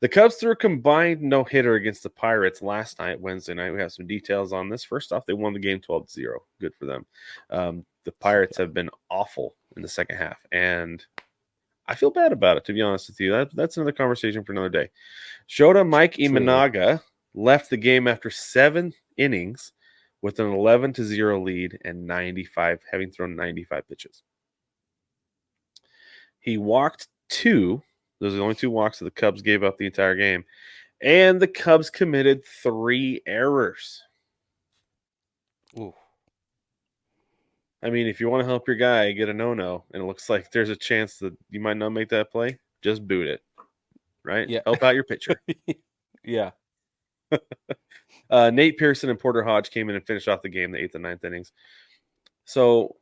The Cubs threw a combined no-hitter against the Pirates last night, Wednesday night. We have some details on this. First off, they won the game 12-0. Good for them. The Pirates have been awful in the second half, and I feel bad about it, to be honest with you. That's another conversation for another day. Shota Imanaga left the game after 7 innings with an 11-0 lead and having thrown 95 pitches. He walked 2. Those are the only 2 walks that the Cubs gave up the entire game. And the Cubs committed 3 errors. Ooh. I mean, if you want to help your guy get a no-no, and it looks like there's a chance that you might not make that play, just boot it. Right? Yeah. Help out your pitcher. Yeah. Nate Pearson and Porter Hodge came in and finished off the game, the 8th and 9th innings. So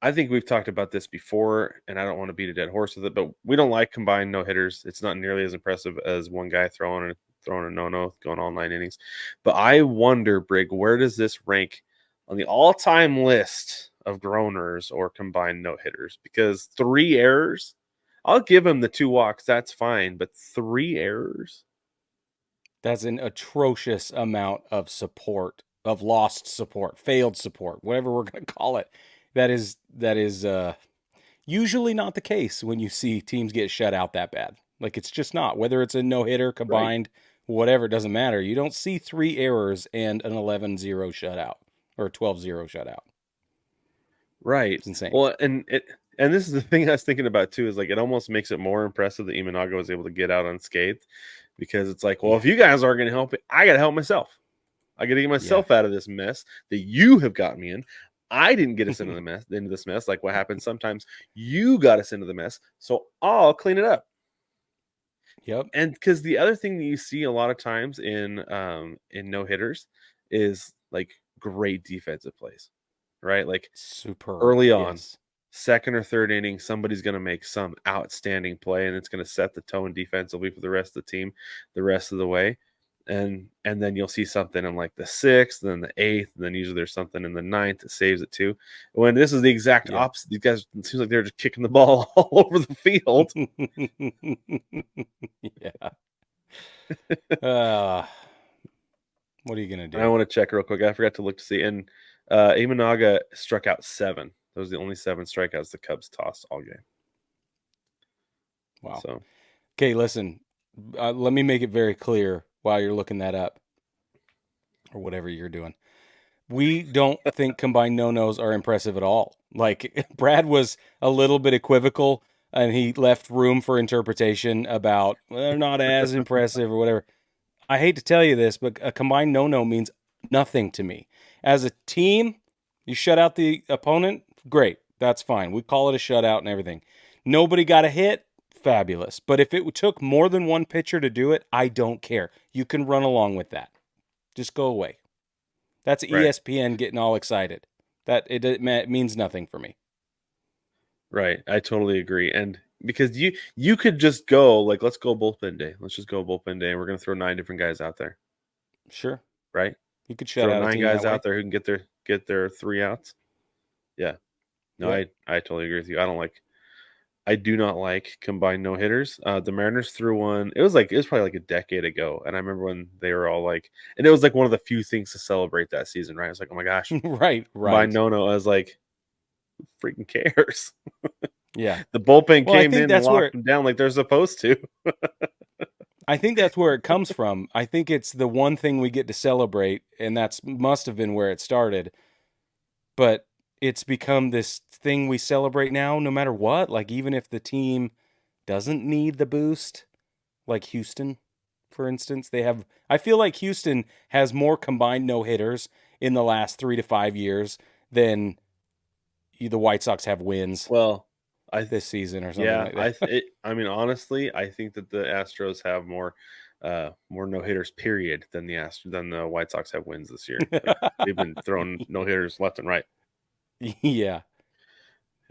I think we've talked about this before, and I don't want to beat a dead horse with it, but we don't like combined no-hitters. It's not nearly as impressive as one guy throwing a no-no, going all 9 innings. But I wonder, Brig, where does this rank on the all-time list of groaners or combined no-hitters? Because 3 errors, I'll give him the 2 walks. That's fine. But 3 errors? That's an atrocious amount of support, of lost support, failed support, whatever we're going to call it. That is usually not the case when you see teams get shut out that bad. Like, it's just not. Whether it's a no-hitter, combined, whatever, it doesn't matter. You don't see 3 errors and an 11-0 shutout or 12-0 shutout. Right. It's insane. Well, and this is the thing I was thinking about too, is like it almost makes it more impressive that Imanaga was able to get out unscathed, because it's like, well, if you guys aren't going to help it, I got to help myself. I got to get myself out of this mess that you have gotten me in. I didn't get us into this mess. Like what happens sometimes, you got us into the mess, so I'll clean it up. Yep. And because the other thing that you see a lot of times in no hitters is like great defensive plays, right? Like super early on, second or third inning, somebody's going to make some outstanding play, and it's going to set the tone defensively for the rest of the team the rest of the way. And then you'll see something in like the 6th, and then the 8th, and then usually there's something in the 9th that saves it too. When this is the exact opposite. These guys, it seems like they're just kicking the ball all over the field. What are you going to do? I want to check real quick. I forgot to look to see. And Imanaga struck out 7. Those are the only 7 strikeouts the Cubs tossed all game. Wow. So, okay, listen. Let me make it very clear while you're looking that up, or whatever you're doing. We don't think combined no-nos are impressive at all. Like, Brad was a little bit equivocal, and he left room for interpretation about, well, they're not as impressive or whatever. I hate to tell you this, but a combined no-no means nothing to me. As a team, you shut out the opponent, great. That's fine. We call it a shutout and everything. Nobody got a hit, fabulous. But if it took more than one pitcher to do it, I don't care. You can run along with that. Just go away. That's ESPN getting all excited. It means nothing for me. Right. I totally agree. And because you could just go, like, let's go bullpen day. Let's just go bullpen day, and we're going to throw 9 different guys out there. Sure. Right? You could shut throw out 9 guys out there who can get their 3 outs. Yeah. No, I totally agree with you. I do not like combined no hitters. The Mariners threw one. It was probably like a decade ago, and I remember when they were all like, and it was like one of the few things to celebrate that season, right? It's like, oh my gosh, right. Combined no. I was like, who freaking cares? Yeah, the bullpen came in and locked them down like they're supposed to. I think that's where it comes from. I think it's the one thing we get to celebrate, and that's must have been where it started. But it's become this thing we celebrate now, no matter what. Like, even if the team doesn't need the boost, like Houston, for instance, I feel like Houston has more combined no-hitters in the last 3 to 5 years than the White Sox have wins. Well, this season or something like that. I mean, honestly, I think that the Astros have more no-hitters period than the White Sox have wins this year. Like, they've been throwing no-hitters left and right. Yeah.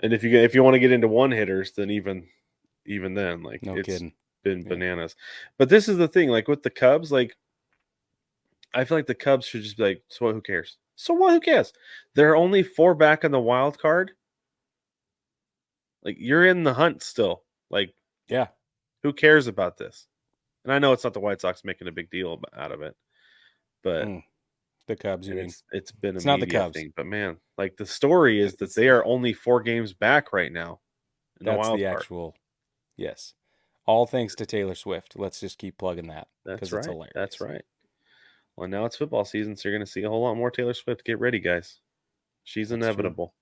And if you want to get into one-hitters, then even then, like, it's kidding. been bananas. But this is the thing, like with the Cubs, like, I feel like the Cubs should just be like, so what, who cares? So what, who cares? There are only 4 back in the wild card. Like, you're in the hunt still. Like, yeah. Who cares about this? And I know it's not the White Sox making a big deal out of it, but The Cubs, you mean? it's been a It's not the media Cubs. thing. But man, like the story is that they are only 4 games back right now in the That's wild the card. actual, yes. All thanks to Taylor Swift. Let's just keep plugging that That's because it's right. hilarious. That's right. Well, now it's football season, so you're going to see a whole lot more Taylor Swift. Get ready, guys. She's That's true. inevitable.